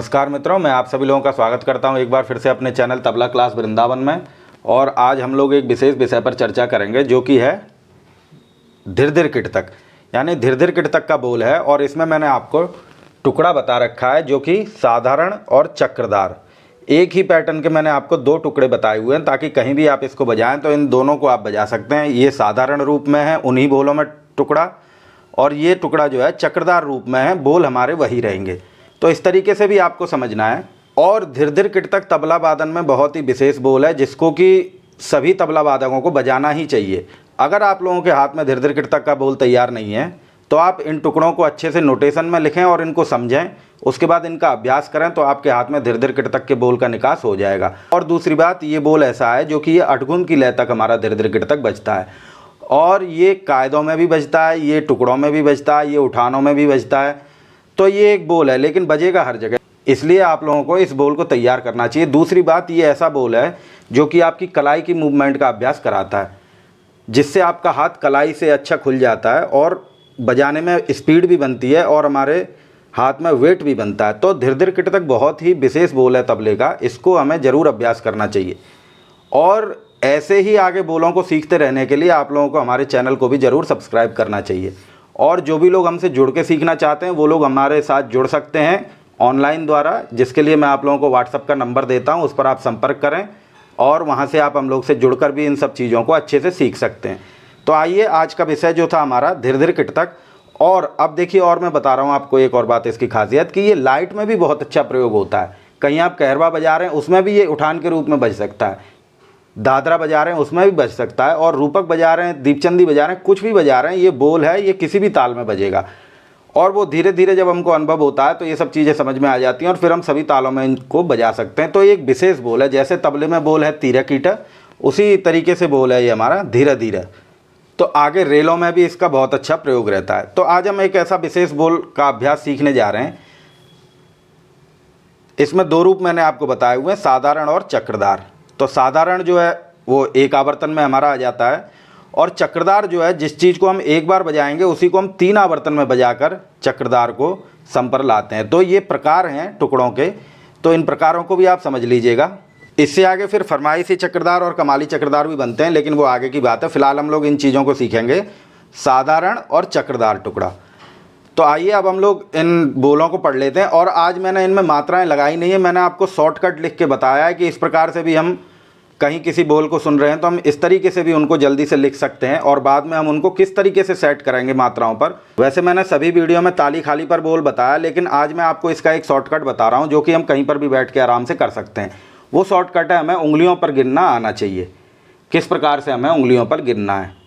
नमस्कार मित्रों, मैं आप सभी लोगों का स्वागत करता हूं एक बार फिर से अपने चैनल तबला क्लास वृंदावन में। और आज हम लोग एक विशेष विषय पर चर्चा करेंगे जो कि है धीर धीर किट तक, यानी धीर धीर किट तक का बोल है। और इसमें मैंने आपको टुकड़ा बता रखा है जो कि साधारण और चक्रदार, एक ही पैटर्न के मैंने आपको दो टुकड़े बताए हुए हैं ताकि कहीं भी आप इसको बजाएं तो इन दोनों को आप बजा सकते हैं। ये साधारण रूप में है उन्हीं बोलों में टुकड़ा, और ये टुकड़ा जो है चक्रदार रूप में है, बोल हमारे वही रहेंगे। तो इस तरीके से भी आपको समझना है। और धीर धीर किट तक तबला वादन में बहुत ही विशेष बोल है जिसको कि सभी तबला वादकों को बजाना ही चाहिए। अगर आप लोगों के हाथ में धीर धीर किट तक का बोल तैयार नहीं है तो आप इन टुकड़ों को अच्छे से नोटेशन में लिखें और इनको समझें, उसके बाद इनका अभ्यास करें तो आपके हाथ में धीर धीर किट तक के बोल का निकास हो जाएगा। और दूसरी बात, ये बोल ऐसा है जो कि ये अठगुन की लय तक हमारा धीर धीर किट तक बजता है, और ये कायदों में भी बजता है, ये टुकड़ों में भी बजता है, ये उठानों में भी बजता है। तो ये एक बोल है लेकिन बजेगा हर जगह, इसलिए आप लोगों को इस बोल को तैयार करना चाहिए। दूसरी बात, ये ऐसा बोल है जो कि आपकी कलाई की मूवमेंट का अभ्यास कराता है, जिससे आपका हाथ कलाई से अच्छा खुल जाता है और बजाने में स्पीड भी बनती है और हमारे हाथ में वेट भी बनता है। तो धीर धीर किट तक बहुत ही विशेष बोल है तबले का, इसको हमें ज़रूर अभ्यास करना चाहिए। और ऐसे ही आगे बोलों को सीखते रहने के लिए आप लोगों को हमारे चैनल को भी ज़रूर सब्सक्राइब करना चाहिए। और जो भी लोग हमसे जुड़ के सीखना चाहते हैं वो लोग हमारे साथ जुड़ सकते हैं ऑनलाइन द्वारा, जिसके लिए मैं आप लोगों को व्हाट्सएप का नंबर देता हूं, उस पर आप संपर्क करें और वहां से आप हम लोग से जुड़कर भी इन सब चीज़ों को अच्छे से सीख सकते हैं। तो आइए, आज का विषय जो था हमारा धीर धीर किट तक। और अब देखिए, और मैं बता रहा हूँ आपको एक और बात, इसकी खासियत कि ये लाइट में भी बहुत अच्छा प्रयोग होता है। कहीं आप कहरवा बजा रहे हैं उसमें भी ये उठान के रूप में बज सकता है, दादरा बजा रहे हैं उसमें भी बज सकता है, और रूपक बजा रहे हैं, दीपचंदी बजा रहे हैं, कुछ भी बजा रहे हैं, ये बोल है, ये किसी भी ताल में बजेगा। और वो धीरे धीरे जब हमको अनुभव होता है तो ये सब चीज़ें समझ में आ जाती हैं और फिर हम सभी तालों में इनको बजा सकते हैं। तो ये एक विशेष बोल है, जैसे तबले में बोल है तीरा कीटा, उसी तरीके से बोल है ये हमारा धीरे धीरे। तो आगे रेलों में भी इसका बहुत अच्छा प्रयोग रहता है। तो आज हम एक ऐसा विशेष बोल का अभ्यास सीखने जा रहे हैं। इसमें दो रूप मैंने आपको बताए हुए हैं, साधारण और चक्रदार। तो साधारण जो है वो एक आवर्तन में हमारा आ जाता है, और चक्रदार जो है जिस चीज़ को हम एक बार बजाएंगे उसी को हम 3 आवर्तन में बजाकर चक्रदार को सम पर लाते हैं। तो ये प्रकार हैं टुकड़ों के, तो इन प्रकारों को भी आप समझ लीजिएगा। इससे आगे फिर फरमाइशी चक्रदार और कमाली चक्रदार भी बनते हैं, लेकिन वो आगे की बात है। फिलहाल हम लोग इन चीज़ों को सीखेंगे, साधारण और चक्रदार टुकड़ा। तो आइए अब हम लोग इन बोलों को पढ़ लेते हैं। और आज मैंने इनमें मात्राएं लगाई नहीं है, मैंने आपको शॉर्टकट लिख के बताया है कि इस प्रकार से भी हम कहीं किसी बोल को सुन रहे हैं तो हम इस तरीके से भी उनको जल्दी से लिख सकते हैं, और बाद में हम उनको किस तरीके से सेट करेंगे मात्राओं पर। वैसे मैंने सभी वीडियो में ताली खाली पर बोल बताया, लेकिन आज मैं आपको इसका एक शॉर्टकट बता रहा हूं जो कि हम कहीं पर भी बैठ के आराम से कर सकते हैं। वो शॉर्टकट है, हमें उंगलियों पर गिनना आना चाहिए। किस प्रकार से हमें उंगलियों पर गिनना है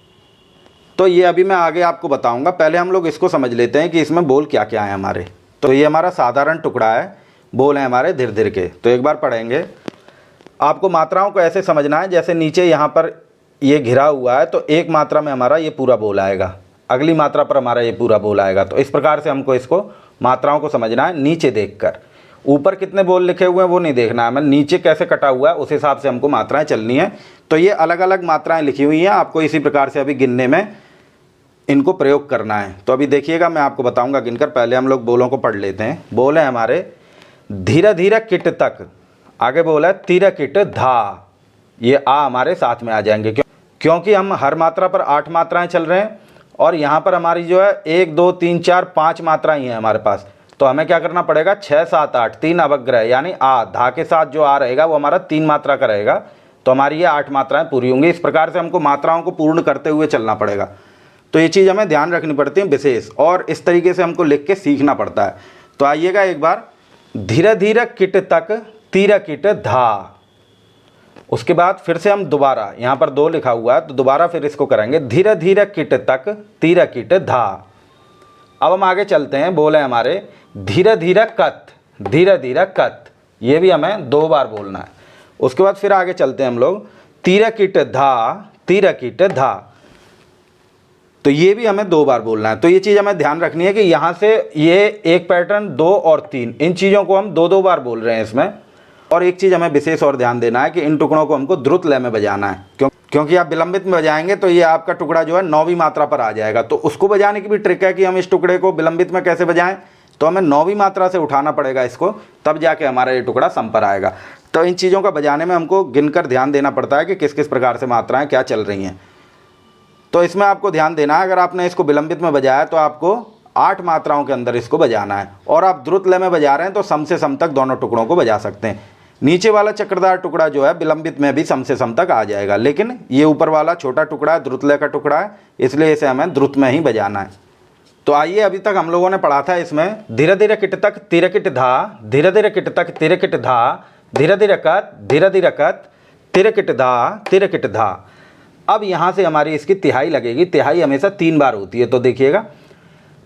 तो ये अभी मैं आगे आपको बताऊँगा। पहले हम लोग इसको समझ लेते हैं कि इसमें बोल क्या क्या है हमारे। तो ये हमारा साधारण टुकड़ा है, बोल है हमारे धीर धीर के। तो एक बार पढ़ेंगे। आपको मात्राओं को ऐसे समझना है जैसे नीचे यहाँ पर ये घिरा हुआ है, तो एक मात्रा में हमारा ये पूरा बोल आएगा, अगली मात्रा पर हमारा ये पूरा बोल आएगा। तो इस प्रकार से हमको इसको मात्राओं को समझना है नीचे देखकर। ऊपर कितने बोल लिखे हुए हैं वो नहीं देखना है हमें, नीचे कैसे कटा हुआ है उस हिसाब से हमको मात्राएं चलनी है। तो ये अलग अलग मात्राएं लिखी हुई हैं, आपको इसी प्रकार से अभी गिनने में इनको प्रयोग करना है। तो अभी देखिएगा, मैं आपको बताऊँगा गिनकर। पहले हम लोग बोलों को पढ़ लेते हैं। बोल है हमारे धीरे धीरे किट तक, आगे बोला है तीरा किट धा, ये आ हमारे साथ में आ जाएंगे क्योंकि हम हर मात्रा पर 8 मात्राएं चल रहे हैं, और यहाँ पर हमारी जो है 1 2 3 4 5 मात्राएं हैं हमारे पास। तो हमें क्या करना पड़ेगा, 6 7 8 3 अवग्रह, यानी आ धा के साथ जो आ रहेगा वो हमारा 3 मात्रा का रहेगा। तो हमारी ये 8 मात्राएं पूरी होंगी। इस प्रकार से हमको मात्राओं को पूर्ण करते हुए चलना पड़ेगा। तो ये चीज़ हमें ध्यान रखनी पड़ती है विशेष, और इस तरीके से हमको लिख के सीखना पड़ता है। तो आइएगा एक बार, धीरे धीरे किट तक तीरा किट धा। उसके बाद फिर से हम दोबारा, यहाँ पर 2 लिखा हुआ है तो दोबारा फिर इसको करेंगे, धीरे धीरे किट तक तीरा किट धा। अब हम आगे चलते हैं। बोले हमारे धीरे धीरे कत, धीरे धीरे कत, ये भी हमें 2 बार बोलना है। उसके बाद फिर आगे चलते हैं हम लोग, तीरा किट धा, तीरा किट धा, तो ये भी हमें 2 बार बोलना है। तो ये चीज़ हमें ध्यान रखनी है कि यहाँ से ये एक पैटर्न 2 और 3, इन चीज़ों को हम 2 बार बोल रहे हैं इसमें। और एक चीज़ हमें विशेष और ध्यान देना है कि इन टुकड़ों को हमको द्रुत लय में बजाना है, क्योंकि आप विलंबित में बजाएंगे तो ये आपका टुकड़ा जो है 9वीं मात्रा पर आ जाएगा। तो उसको बजाने की भी ट्रिक है कि हम इस टुकड़े को विलंबित में कैसे बजाएं, तो हमें 9वीं मात्रा से उठाना पड़ेगा इसको, तब जाके हमारा ये टुकड़ा सम पर आएगा। तो इन चीज़ों का बजाने में हमको गिनकर ध्यान देना पड़ता है कि किस किस प्रकार से मात्राएं क्या चल रही हैं। तो इसमें आपको ध्यान देना है, अगर आपने इसको विलंबित में बजाया तो आपको 8 मात्राओं के अंदर इसको बजाना है, और आप द्रुत लय में बजा रहे हैं तो सम से सम तक दोनों टुकड़ों को बजा सकते हैं। नीचे वाला चक्रदार टुकड़ा जो है विलंबित में भी सम से सम तक आ जाएगा, लेकिन ये ऊपर वाला छोटा टुकड़ा है, द्रुत लय का टुकड़ा है, इसलिए इसे हमें द्रुत में ही बजाना है। तो आइए, अभी तक हम लोगों ने पढ़ा था इसमें धीरे धीरे किट तक तिर किट धा, धीरे धीरे किट तक तिर किट धा, धीरे धीरे कत तिर किट धा, तिर किट धा। अब यहाँ से हमारी इसकी तिहाई लगेगी। तिहाई हमेशा 3 बार होती है, तो देखिएगा,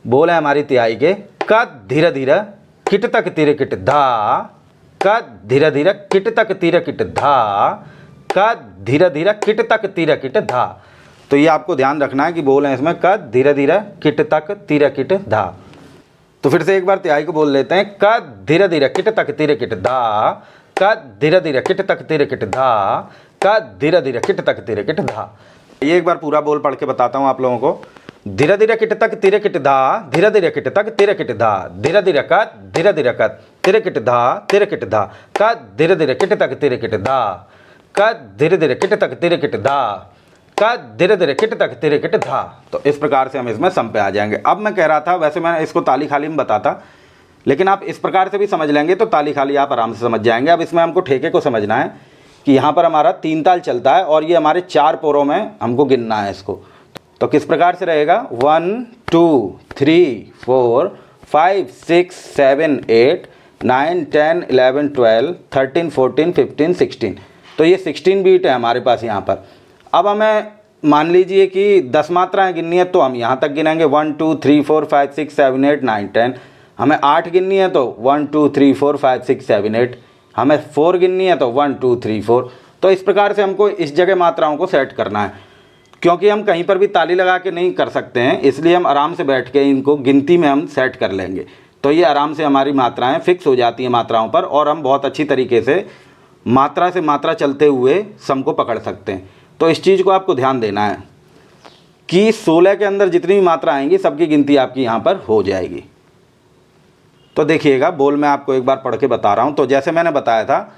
बोल है हमारी तिहाई के कत धीरे धीरे किट तक तिर किट धा, कत धीरे धीरे किट तक तिर किट धा, कत धीरे धीरे किट तक तिर किट धा। तो ये आपको ध्यान रखना है कि बोल है इसमें कत धीरे धीरे किट तक तिर किट धा। तो फिर से एक बार तिहाई को बोल लेते हैं, कत धीरे धीरे किट तक तिर किट धा, कत धीरे धीरे किट तक तिर किट धा, कत धीरे धीरे किट तक तिर किट धा। ये एक बार पूरा बोल पढ़ के बताता हूँ आप लोगों को। धीरे धीरे किट तक तिर किट धा, धीरे धीरे किट तक तिर किट धा, धीरे धीरे कत तिर किट धा, तिर किट धा, कत धीरे धीरे किट तक तिर किट धा, कत धीरे धीरे किट तक तिर किट धा, कत धीरे धीरे किट तक तिर किट धा। तो इस प्रकार से हम इसमें सम पे आ जाएंगे। अब मैं कह रहा था, वैसे मैंने इसको ताली खाली में बताता, लेकिन आप इस प्रकार से भी समझ लेंगे तो ताली खाली आप आराम से समझ जाएंगे। अब इसमें हमको ठेके को समझना है कि यहाँ पर हमारा 3 ताल चलता है और ये हमारे 4 पोरों में हमको गिनना है इसको। तो किस प्रकार से रहेगा, 1 2 3 4 5 6 7 8 9 10 11 12 13 14 15 16। तो ये 16 बीट है हमारे पास यहाँ पर। अब हमें मान लीजिए कि 10 मात्राएं गिननी है, तो हम यहाँ तक गिनेंगे 1 2 3 4 5 6 7 8 9 10। हमें 8 गिननी है तो 1 2 3 4 5 6 7 8। हमें 4 गिननी है तो 1 2 3 4। तो इस प्रकार से हमको इस जगह मात्राओं को सेट करना है, क्योंकि हम कहीं पर भी ताली लगा के नहीं कर सकते हैं, इसलिए हम आराम से बैठ के इनको गिनती में हम सेट कर लेंगे। तो ये आराम से हमारी मात्राएं फिक्स हो जाती हैं मात्राओं पर, और हम बहुत अच्छी तरीके से मात्रा से मात्रा चलते हुए सम को पकड़ सकते हैं। तो इस चीज़ को आपको ध्यान देना है कि 16 के अंदर जितनी भी मात्रा आएंगी सबकी गिनती आपकी यहाँ पर हो जाएगी। तो देखिएगा, बोल मैं आपको एक बार पढ़ के बता रहा हूँ। तो जैसे मैंने बताया था,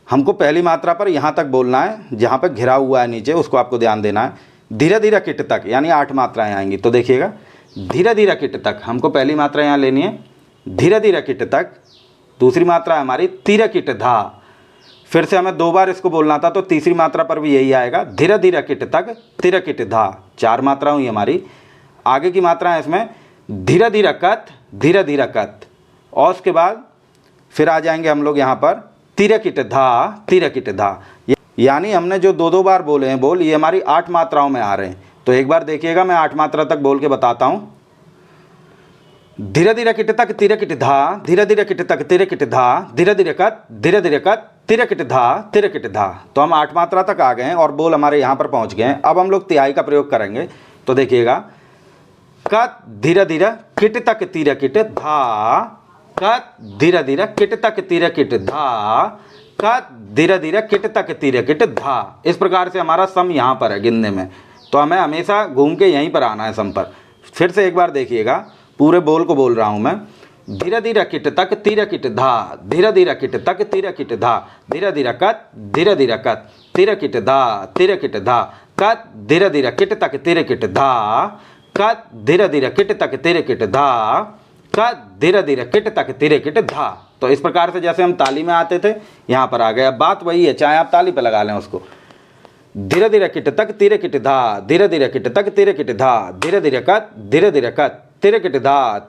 हमको पहली मात्रा पर यहाँ तक बोलना है, जहाँ पर घिरा हुआ है नीचे उसको आपको ध्यान देना है। धीरे धीरे किट तक यानी 8 मात्राएं आएंगी। तो देखिएगा, धीरे धीरे किट तक हमको पहली मात्रा यहाँ लेनी है, धीरे धीरे किट तक। दूसरी मात्रा है हमारी तिर किट धा। फिर से हमें 2 बार इसको बोलना था, तो तीसरी मात्रा पर भी यही आएगा, धीरे धीरे किट तक तिर किट धा। 4 मात्रा हुई हमारी। आगे की मात्रा है इसमें धीरे धीरे कत, और उसके बाद फिर आ जाएंगे हम लोग यहाँ पर तिर किट धा। यानी हमने जो 2 बार बोले हैं बोल, ये हमारी 8 मात्राओं में आ रहे हैं। तो एक बार देखिएगा, मैं 8 मात्रा तक बोल के बताता हूँ। धीरे धीरे किट तक तिर किट धा, धीरे धीरे किट तक तिर किट धा, धीरे धीरे कत तिर किट धा। तो हम 8 मात्रा तक आ गए हैं और बोल हमारे यहाँ पर पहुँच गए हैं। अब हम लोग तिहाई का प्रयोग करेंगे। तो देखिएगा, कत धीरे धीरे किट तक तिर किट धा, कत धीरे धीरे किट तक तिर किट धा, कत धीरे धीरे किट तक तिर किट धा। इस प्रकार से हमारा सम यहाँ पर है गिनने में। तो हमें हमेशा घूम के यहीं पर आना है सम पर। फिर से एक बार देखिएगा, पूरे बोल को बोल रहा हूँ मैं। धीरे धीरे किट तक तिर किट धा, धीरे धीरे किट तक तिर किट धा, धीरे धीरे कत तिर किट धा, कत धीरे धीरे किट तक तिर किट धा, कत धीरे धीरे किट तक तिर किट धा, कत धीरे धीरे किट तक तिर किट धा। तो इस प्रकार से जैसे हम ताली में आते थे, यहाँ पर आ गए। अब बात वही है, चाहे आप ताली पे लगा लें उसको। धीरे धीरे किट तक तिर किट धा, धीरे धीरे किट तक तिर किट धा, धीरे धीरे कत तिर किट धा,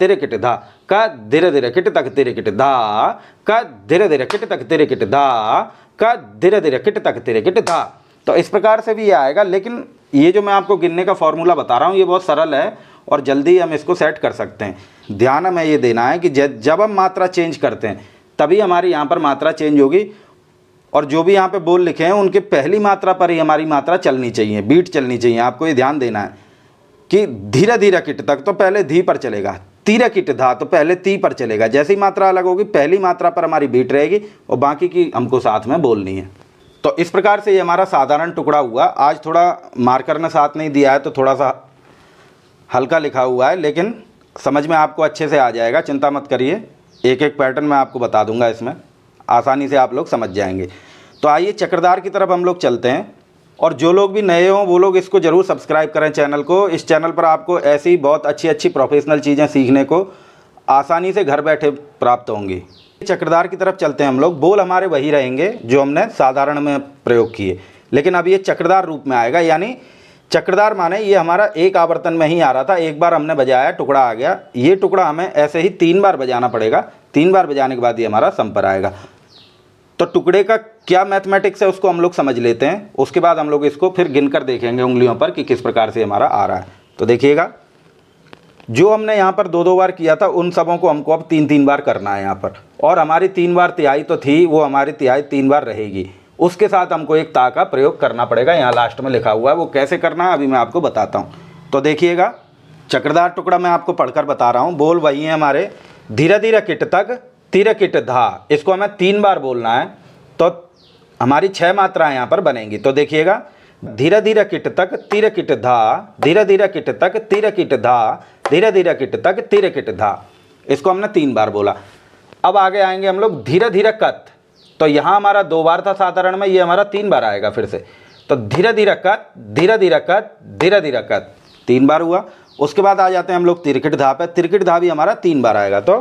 कत धीरे धीरे किट तक तिर किट धा, कत धीरे धीरे किट तक तिर किट धा, कत धीरे धीरे किट तक तिर किट धा। तो इस प्रकार से भी ये आएगा, लेकिन ये जो मैं आपको गिनने का फॉर्मूला बता रहा हूँ ये बहुत सरल है और जल्दी हम इसको सेट कर सकते हैं। ध्यान हमें ये देना है कि जब हम मात्रा चेंज करते हैं तभी हमारी यहाँ पर मात्रा चेंज होगी, और जो भी यहाँ पे बोल लिखे हैं उनके पहली मात्रा पर ही हमारी मात्रा चलनी चाहिए, बीट चलनी चाहिए। आपको ये ध्यान देना है कि धीरे धीरे किट तक तो पहले धी पर चलेगा, तिर किट धा तो पहले ती पर चलेगा। जैसी मात्रा अलग होगी पहली मात्रा पर हमारी बीट रहेगी और बाकी की हमको साथ में बोलनी है। तो इस प्रकार से ये हमारा साधारण टुकड़ा हुआ। आज थोड़ा मार्कर ने साथ नहीं दिया है तो थोड़ा सा हल्का लिखा हुआ है, लेकिन समझ में आपको अच्छे से आ जाएगा, चिंता मत करिए। एक एक पैटर्न मैं आपको बता दूंगा, इसमें आसानी से आप लोग समझ जाएंगे। तो आइए चक्रधार की तरफ हम लोग चलते हैं। और जो लोग भी नए हों वो लोग इसको ज़रूर सब्सक्राइब करें चैनल को। इस चैनल पर आपको ऐसी बहुत अच्छी अच्छी प्रोफेशनल चीज़ें सीखने को आसानी से घर बैठे प्राप्त होंगी। चक्रधार की तरफ चलते हैं हम लोग। बोल हमारे वही रहेंगे जो हमने साधारण में प्रयोग किए, लेकिन अब ये चक्रधार रूप में आएगा। यानी चक्रधार माने ये हमारा एक आवर्तन में ही आ रहा था, एक बार हमने बजाया टुकड़ा आ गया। ये टुकड़ा हमें ऐसे ही 3 बार बजाना पड़ेगा। 3 बार बजाने के बाद ये हमारा संपर आएगा। तो टुकड़े का क्या मैथमेटिक्स है उसको हम लोग समझ लेते हैं, उसके बाद हम लोग इसको फिर गिनकर देखेंगे उंगलियों पर कि किस प्रकार से हमारा आ रहा है। तो देखिएगा, जो हमने यहाँ पर 2-2 बार किया था उन सबों को हमको अब 3-3 बार करना है यहाँ पर। और हमारी 3 बार तिहाई तो थी, वो हमारी तिहाई 3 बार रहेगी। उसके साथ हमको एक ता का प्रयोग करना पड़ेगा, यहाँ लास्ट में लिखा हुआ है। वो कैसे करना है अभी मैं आपको बताता हूँ। तो देखिएगा, चक्रधार टुकड़ा मैं आपको पढ़कर बता रहा हूँ। बोल वही है हमारे, धीरे धीरे किट तक तिर किट धा। इसको हमें 3 बार बोलना है, तो हमारी 6 मात्राएं यहाँ पर बनेंगी। तो देखिएगा, धीरे धीरे किट तक तिर किट धा, धीरे धीरे किट तक तिर किट धा, धीरे धीरे किट तक तिर किट धा। इसको हमने 3 बार बोला। अब आगे आएंगे हम लोग धीरे धीरे कत। तो यहाँ हमारा 2 बार था साधारण में, ये हमारा 3 बार आएगा फिर से। तो धीरे धीरे कत, धीरे धीरे कत, धीरे धीरे कत, 3 बार हुआ। उसके बाद आ जाते हैं हम लोग तिरकिट धा पे। तिरकिट धा भी हमारा 3 बार आएगा। तो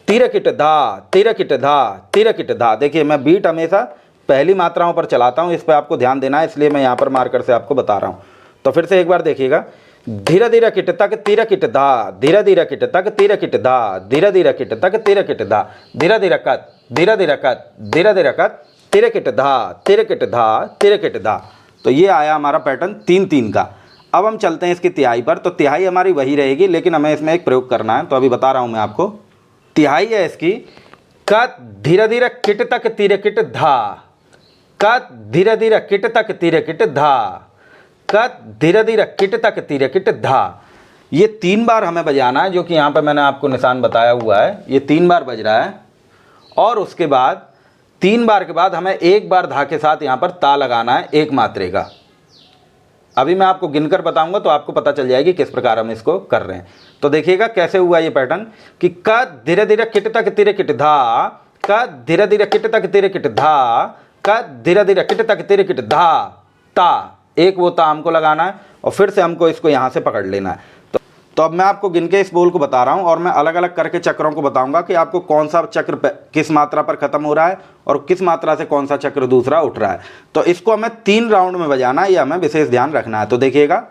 तिरकिट धा, तिरकिट धा, तिरकिट धा। देखिए, मैं बीट हमेशा पहली मात्राओं पर चलाता हूँ, इस पर आपको ध्यान देना है, इसलिए मैं यहाँ पर मार्कर से आपको बता रहा हूँ। तो फिर से एक बार देखिएगा, धीरे धीरे किट तक तिर किट धा, धीरे धीरे किट तक तिर किट धा, धीरे धीरे किट तक तिर किट धा, धीरे धीरे कत, धीरे धीरे कत, धीरे धीरे कत, तिर किट धा, तिर किट धा, तिर किट धा। तो ये आया हमारा पैटर्न 3-3 का। अब हम चलते हैं इसकी तिहाई पर। तो तिहाई हमारी वही रहेगी, लेकिन हमें इसमें एक प्रयोग करना है। तो अभी बता रहा हूँ मैं आपको। तिहाई है इसकी, कत धीरे धीरे किट तक तिर किट धा, कत धीरे धीरे किट तक तिर किट धा, कत धीरे धीरे किट तक तिर किट धा। ये 3 बार हमें बजाना है, जो कि यहाँ पर मैंने आपको निशान बताया हुआ है। ये 3 बार बज रहा है। और उसके बाद 3 बार के बाद हमें 1 बार धा के साथ यहाँ पर ता लगाना है, 1 मात्रे का। अभी मैं आपको गिनकर बताऊंगा तो आपको पता चल जाएगी किस प्रकार हम इसको कर रहे हैं। तो देखिएगा कैसे हुआ ये पैटर्न कि क धीरे धीरे किट तक तिर किट धा, क धीरे धीरे किट तक तिर किट धा, क धीरे धीरे किट तक तिर किट धा, ता। एक वो ता हमको लगाना है और फिर से हमको इसको यहाँ से पकड़ लेना है। तो अब मैं आपको गिन के इस बोल को बता रहा हूँ और मैं अलग अलग करके चक्रों को बताऊंगा कि आपको कौन सा चक्र किस मात्रा पर खत्म हो रहा है और किस मात्रा से कौन सा चक्र दूसरा उठ रहा है। तो इसको हमें 3 राउंड में बजाना है, ये हमें विशेष ध्यान रखना है। तो देखिएगा,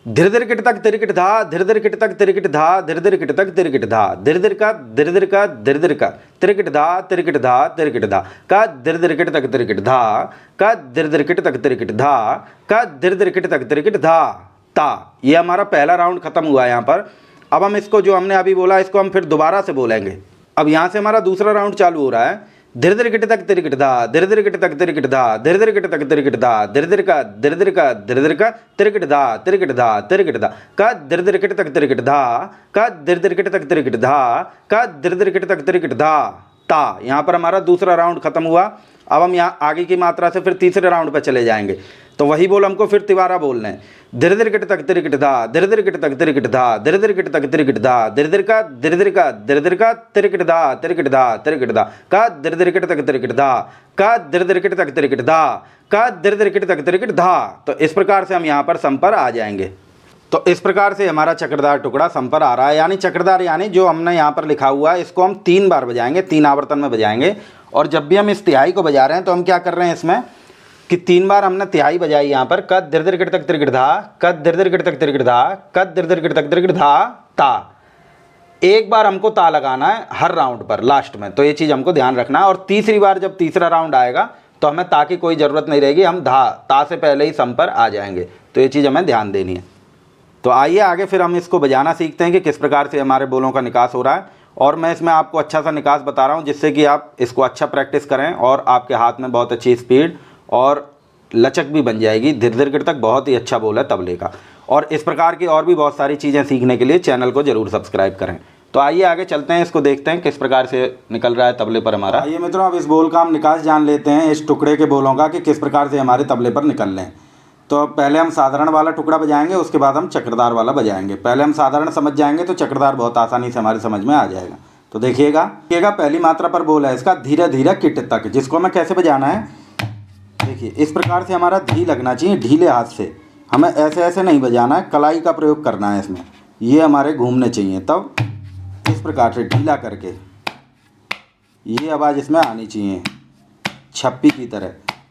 धीरे धीरे किट तक तिरकिट धा, धीरे धीरे किट तक तिरकिट धा, धीरे धीरे किट तक तिरकिट धा, धीरे धीरे का, धीरे धीरे का, धीरे धीरे का, तिरकिट धा, तिरकिट धा, तिरकिट धा, का धीरे धीरे किट तक तिरकिट धा, का धीरे धीरे किट तक तिरकिट धा, का धीरे धीरे किट तक तिरकिट धा, ता। ये हमारा पहला राउंड खत्म हुआ है यहाँ पर। अब हम इसको जो हमने अभी बोला इसको हम फिर दोबारा से बोलेंगे। अब यहाँ से हमारा दूसरा राउंड चालू हो रहा है। धीरे धीरे किट तक तिरकिट धा, धीरे धीरे किट तक तिरकिट धा, धीरे धीरे किट तक तिरकिट धा, धीरे धीरे का, धीरे धीरे का, धीरे धीरे का, तिरकिट धा, तिरकिट धा, तिरकिट धा, का धीरे धीरे किट तक तिरकिट धा, का धीरे धीरे किट तक तिरकिट धा, का धीरे धीरे किट तक तिरकिट धा, ता। यहाँ पर हमारा दूसरा राउंड खत्म हुआ। अब हम यहाँ आगे की मात्रा से फिर तीसरे राउंड पर चले जाएंगे। तो वही बोल हमको फिर तिबारा बोलना है। धीरे धीरे किट तक तिरकिट धा, धीरे धीरे किट तक तिरकिट धा, धीरे धीरे किट तक तिरकिट धा, धीरे धीरे का, धीरे धीरे का, धीरे धीरे का, तिरकिट धा, तिरकिट धा, तिरकिट धा, का धीरे धीरे किट तक तिरकिट धा, का धीरे धीरे किट तक तिरकिट धा, का धीरे धीरे किट तक तिरकिट धा। तो इस प्रकार से हम यहाँ पर सम पर आ जाएंगे। तो इस प्रकार से हमारा चक्रधार टुकड़ा सम पर आ रहा है। यानी चक्रधार यानी जो हमने यहाँ पर लिखा हुआ है इसको हम 3 बार बजाएंगे, 3 आवर्तन में बजाएंगे। और जब भी हम इस तिहाई को बजा रहे हैं तो हम क्या कर रहे हैं इसमें कि 3 बार हमने तिहाई बजाई यहाँ पर, कद धीरे धीरे किट तक तिरकिट धा, कद धीरे धीरे किट तक तिरकिट धा, कद धीरे धीरे किट तक तिरकिट धा, ता। 1 बार हमको ता लगाना है हर राउंड पर लास्ट में। तो ये चीज़ हमको ध्यान रखना है। और तीसरी बार जब तीसरा राउंड आएगा तो हमें ता की कोई ज़रूरत नहीं रहेगी, हम ता से पहले ही सम पर आ जाएंगे। तो ये चीज़ हमें ध्यान देनी है। तो आइए आगे फिर हम इसको बजाना सीखते हैं कि किस प्रकार से हमारे बोलों का निकास हो रहा है। और मैं इसमें आपको अच्छा सा निकास बता रहा हूँ जिससे कि आप इसको अच्छा प्रैक्टिस करें और आपके हाथ में बहुत अच्छी स्पीड और लचक भी बन जाएगी। धीरे धीरे तक बहुत ही अच्छा बोल है तबले का। और इस प्रकार की और भी बहुत सारी चीज़ें सीखने के लिए चैनल को ज़रूर सब्सक्राइब करें। तो आइए आगे चलते हैं, इसको देखते हैं किस प्रकार से निकल रहा है तबले पर हमारा। आइए मित्रों, अब इस बोल का हम निकास जान लेते हैं, इस टुकड़े के बोलों का कि किस प्रकार से हमारे तबले पर निकल रहे हैं। तो पहले हम साधारण वाला टुकड़ा बजाएंगे, उसके बाद हम चक्रधार वाला बजाएंगे। पहले हम साधारण समझ जाएंगे तो चक्रधार बहुत आसानी से हमारी समझ में आ जाएगा। तो देखिएगा, पहली मात्रा पर बोल है इसका धीरे धीरे किट तक, जिसको हमें कैसे बजाना है, देखिए इस प्रकार से हमारा धी लगना चाहिए, ढीले हाथ से। हमें ऐसे ऐसे नहीं बजाना है, कलाई का प्रयोग करना है इसमें, ये हमारे घूमने चाहिए। तब इस प्रकार से ढीला करके ये आवाज़ इसमें आनी चाहिए छप्पी की तरह।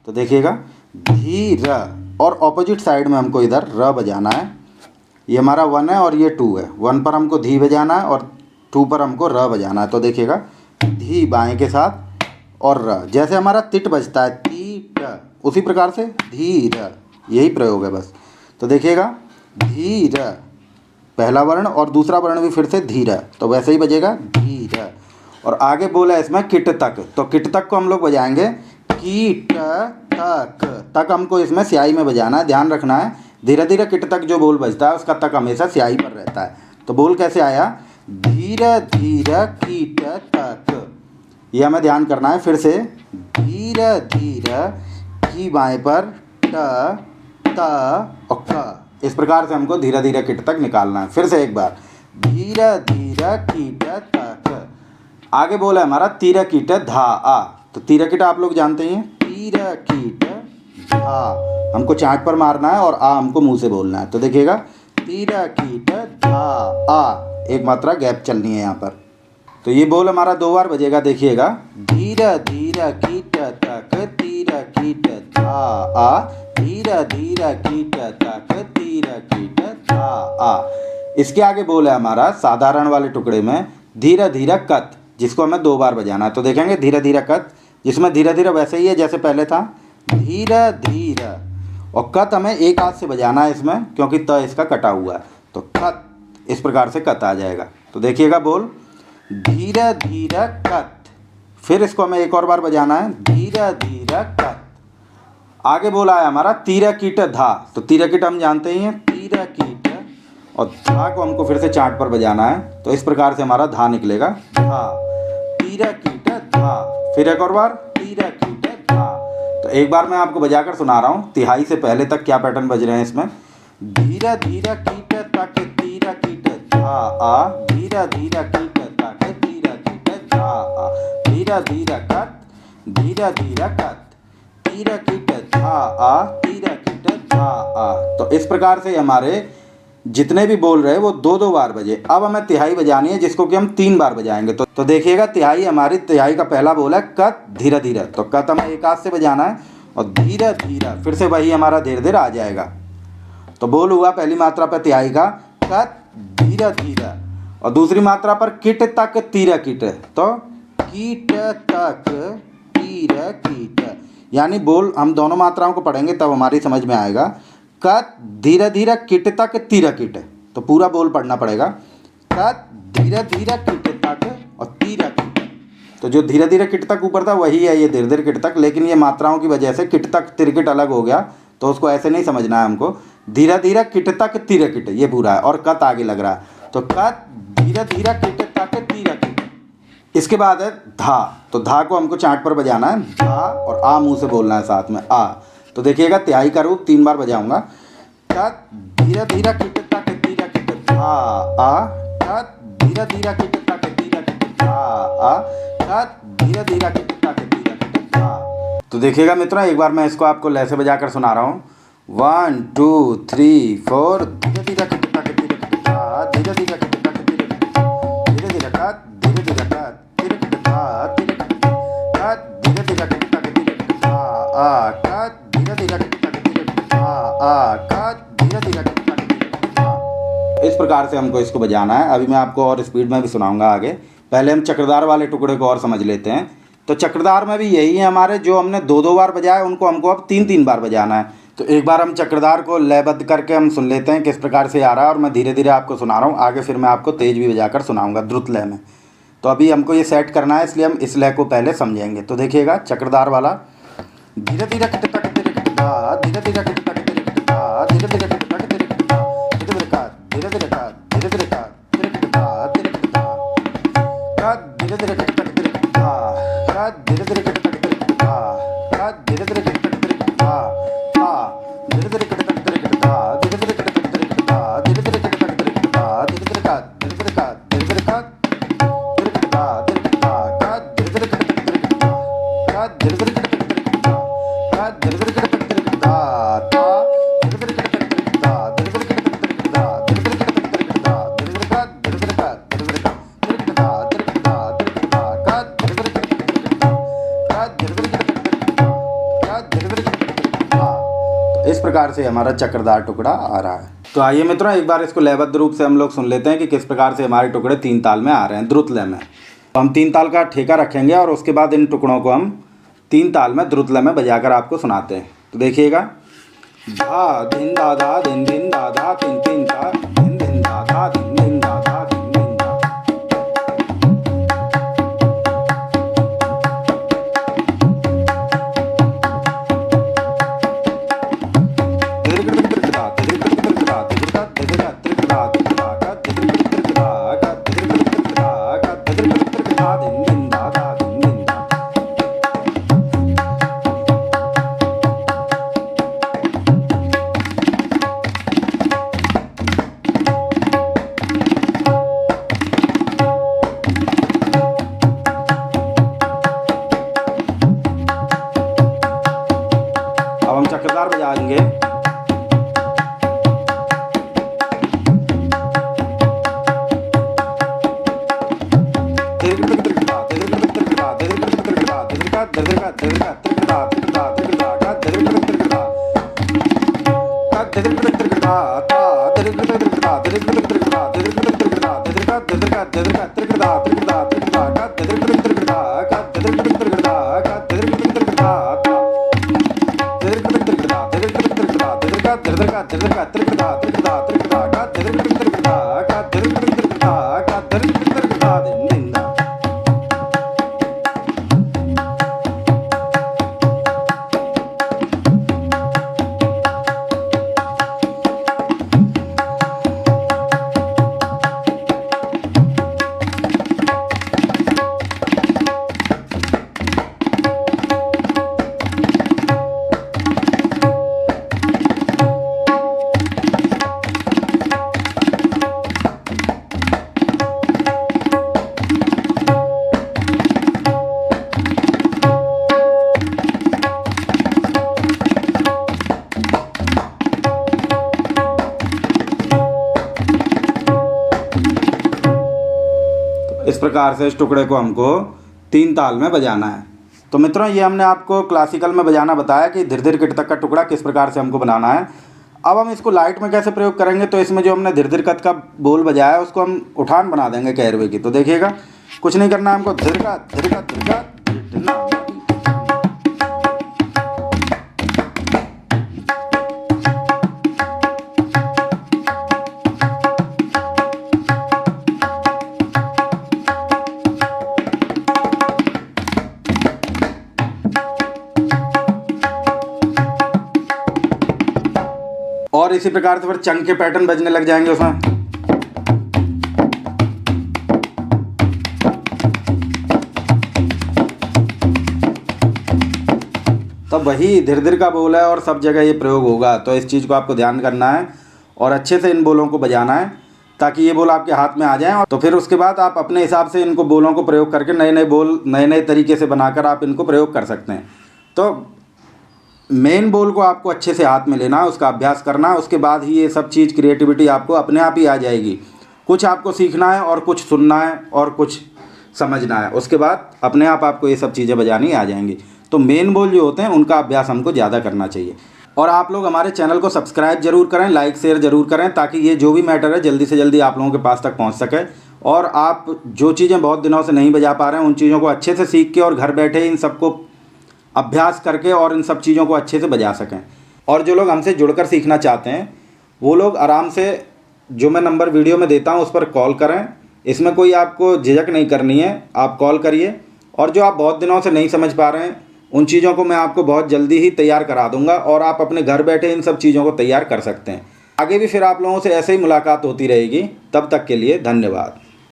तो देखिएगा धीर, और ऑपोजिट साइड में हमको इधर र बजाना है। ये हमारा 1 है और ये 2 है। 1 पर हमको धी बजाना है और 2 पर हमको र बजाना है। तो देखिएगा धी बाएं के साथ और र, जैसे हमारा तिट बजता है तीट, उसी प्रकार से धीर, यही प्रयोग है बस। तो देखिएगा धीर, पहला वर्ण और दूसरा वर्ण भी फिर से धीर, तो वैसे ही बजेगा धीर। और आगे बोला है इसमें किट तक, तो किट तक को हम लोग बजाएंगे कीट तक। तक हमको इसमें स्याही में बजाना है, ध्यान रखना है। धीरे धीरे किट तक जो बोल बजता है उसका तक हमेशा स्याही पर रहता है। तो बोल कैसे आया, धीरे धीरे कीट तक, ये हमें ध्यान करना है। फिर से धीरे धीरे की बाएं पर ट त और क, इस प्रकार से हमको धीरे धीरे किट तक निकालना है। फिर से एक बार धीरे धीरे कीट तक। आगे बोला है हमारा तीर कीट धा आ, तो तीर कीट आप लोग जानते हैं, तीर कीट धा हमको चाट पर मारना है और आ हमको मुंह से बोलना है। तो देखिएगा तीर कीट धा आ, एक मात्रा गैप चलनी है यहाँ पर। तो ये बोल हमारा 2 बार बजेगा। देखिएगा धीरे धीरे कीट तक तीर कीट धा आ, धीरे धीरे कीट तक तीर कीट धा आ। इसके आगे बोल है हमारा साधारण वाले टुकड़े में धीरे धीरे कत, जिसको हमें 2 बार बजाना है। तो देखेंगे धीरे धीरे कत, जिसमें धीरे धीरे वैसे ही है जैसे पहले था, धीरे धीरे, और कत हमें एक हाथ से बजाना है इसमें, क्योंकि त इसका कटा हुआ है। तो कत, इस प्रकार से कत आ जाएगा। तो देखिएगा बोल धीरे धीरे कत, फिर इसको हमें एक और बार बजाना है, धीरे धीरे कत। आगे बोला है हमारा तीर कीट धा, तो तीर कीट हम जानते ही हैं, तीर कीट, और धा को हमको फिर से चाट पर बजाना है। तो इस प्रकार से हमारा धा निकलेगा, धा तीर कीट धा। फिर एक और बार तीर कीट धा। तो एक बार मैं आपको बजाकर सुना रहा हूँ, तिहाई से पहले तक क्या पैटर्न बज रहे हैं इसमें। धीरे धीरे कीट तक तीर कीट धा आ, धीरे धीरे कीट तक तीर कीट धा आ, धीरे धीरे कत, धीरे धीरे कत, तीर कीट धा आ, तीर कीट धा आ। तो इस प्रकार से हमारे जितने भी बोल रहे हैं वो 2-2 बार बजे। अब हमें तिहाई बजानी है, जिसको कि हम 3 बार बजाएंगे। तो देखिएगा तिहाई, हमारी तिहाई का पहला बोल है कत धीरे धीरे, तो कत हमें एक हाथ से बजाना है और धीरे धीरे, फिर से वही हमारा धीरे धीरे आ जाएगा। तो बोल हुआ पहली मात्रा पर तिहाई का कत धीरे धीरे, और दूसरी मात्रा पर किट तक तीर कीट, तो कीट तक तीर कीट, यानी बोल हम दोनों मात्राओं को पढ़ेंगे तब हमारी समझ में आएगा। कत धीरे धीरे किट तक तीर कीट, तो पूरा बोल पढ़ना पड़ेगा, कत धीरे धीरे किट तक और तीर कीट। तो जो धीरे धीरे किट तक ऊपर था वही है ये धीरे धीरे किट तक, लेकिन ये मात्राओं की वजह से किट तक तिरकिट अलग हो गया, तो उसको ऐसे नहीं समझना है हमको। धीरे धीरे किट तक तीर कीट ये पूरा है, और कत आगे लग रहा है। तो कत धीरे धीरे किट तक तीर कीट। इसके बाद है धा, तो धा को हमको चाट पर बजाना है, धा और आ मुंह से बोलना है साथ में, आ। तो देखिएगा तिहाई का रूप 3 बार बजाऊंगा, कत धीरे धीरे किट तक तीर कीट धा आ, कत धीरे धीरे किट तक तीर कीट धा आ, कत धीरे धीरे किट तक तीर कीट धा। तो देखिएगा मित्रों, एक बार मैं इसको आपको लय से बजाकर सुना रहा हूँ। 1 2 3 4, धीरे धीरे किट तक तीर कीट धा, धीरे धीरे किट तक तीर कीट धा, धीरे धीरे कत, धीरे धीरे कत तीर कीट धा, तीर कीट कत, धीरे धीरे किट तक तीर कीट धा आ, कत धीरे धीरे किट तक तीर कीट धा आ, कत धीरे धीरे किट तक तीर कीट धा। इस प्रकार से हमको इसको बजाना है। अभी मैं आपको और स्पीड में भी सुनाऊंगा आगे। पहले हम चक्रधार वाले टुकड़े को और समझ लेते हैं। तो चक्रधार में भी यही है हमारे, जो हमने 2-2 बार बजाए उनको हमको अब 3-3 बार बजाना है। तो एक बार हम चक्रधार को लयबद्ध करके हम सुन लेते हैं किस प्रकार से आ रहा है, और मैं धीरे धीरे आपको सुना रहा हूँ। आगे फिर मैं आपको तेज़ भी बजाकर सुनाऊँगा द्रुत लय में। तो अभी हमको ये सेट करना है, इसलिए हम इस लय को पहले समझेंगे। तो देखिएगा चक्रधार वाला, धीरे धीरे किट तक तीर कीट धा, धीरे धीरे किट तक तीर कीट धा, धीरे धीरे किट तक तीर कीट धा, धीरे धीरे कत, धीरे धीरे कत, धीरे धीरे कत तीर कीट धा, तीर कीट धा, कत धीरे धीरे किट तक तीर कीट धा, कत धीरे धीरे किट तक तीर कीट धा, कत धीरे धीरे किट तक तीर कीट धा, धा धीरे धीरे किट इस प्रकार से हमारा चक्रदार टुकड़ा आ रहा है। तो आइए मित्रों, एक बार इसको लयबद्ध रूप से हम लोग सुन लेते हैं कि किस प्रकार से हमारे टुकड़े 3 ताल में आ रहे हैं, द्रुत लय में। तो हम 3 ताल का ठेका रखेंगे और उसके बाद इन टुकड़ों को हम 3 ताल में द्रुत लय में बजाकर आपको सुनाते हैं। तो देखिएगा, धा धिन दा धा धिन धिन दा धा तिन तिन ता धिन धिन दा धा धिन धिन दा धा धिन धिन दा। अब हम चक्रदार बजाएंगे। इस प्रकार से इस टुकड़े को हमको 3 ताल में बजाना है। तो मित्रों, ये हमने आपको क्लासिकल में बजाना बताया कि धीर धीर किट तक का टुकड़ा किस प्रकार से हमको बनाना है। अब हम इसको लाइट में कैसे प्रयोग करेंगे, तो इसमें जो हमने धीर धीर कत का बोल बजाया है उसको हम उठान बना देंगे कैरवे की। तो देखिएगा, कुछ नहीं करना है हमको, धीर का धीर का धीर का और इसी प्रकार से फिर चंग के पैटर्न बजने लग जाएंगे उसमें। तो वही धीर धीर का बोल है और सब जगह ये प्रयोग होगा, तो इस चीज़ को आपको ध्यान करना है और अच्छे से इन बोलों को बजाना है ताकि ये बोल आपके हाथ में आ जाएं। और तो फिर उसके बाद आप अपने हिसाब से इनको बोलों को प्रयोग करके नए नए बोल नए नए तरीके से बनाकर आप इनको प्रयोग कर सकते हैं। तो मेन बोल को आपको अच्छे से हाथ में लेना है, उसका अभ्यास करना है, उसके बाद ही ये सब चीज़ क्रिएटिविटी आपको अपने आप ही आ जाएगी। कुछ आपको सीखना है और कुछ सुनना है और कुछ समझना है, उसके बाद अपने आप आपको ये सब चीज़ें बजानी आ जाएंगी। तो मेन बोल जो होते हैं उनका अभ्यास हमको ज़्यादा करना चाहिए। और आप लोग हमारे चैनल को सब्सक्राइब जरूर करें, लाइक शेयर जरूर करें, ताकि ये जो भी मैटर है जल्दी से जल्दी आप लोगों के पास तक पहुँच सके। और आप जो चीज़ें बहुत दिनों से नहीं बजा पा रहे हैं उन चीज़ों को अच्छे से सीख के और घर बैठे इन सबको अभ्यास करके और इन सब चीज़ों को अच्छे से बजा सकें। और जो लोग हमसे जुड़कर सीखना चाहते हैं वो लोग आराम से जो मैं नंबर वीडियो में देता हूं उस पर कॉल करें। इसमें कोई आपको झिझक नहीं करनी है, आप कॉल करिए। और जो आप बहुत दिनों से नहीं समझ पा रहे हैं उन चीज़ों को मैं आपको बहुत जल्दी ही तैयार करा दूंगा और आप अपने घर बैठे इन सब चीज़ों को तैयार कर सकते हैं। आगे भी फिर आप लोगों से ऐसे ही मुलाकात होती रहेगी। तब तक के लिए धन्यवाद।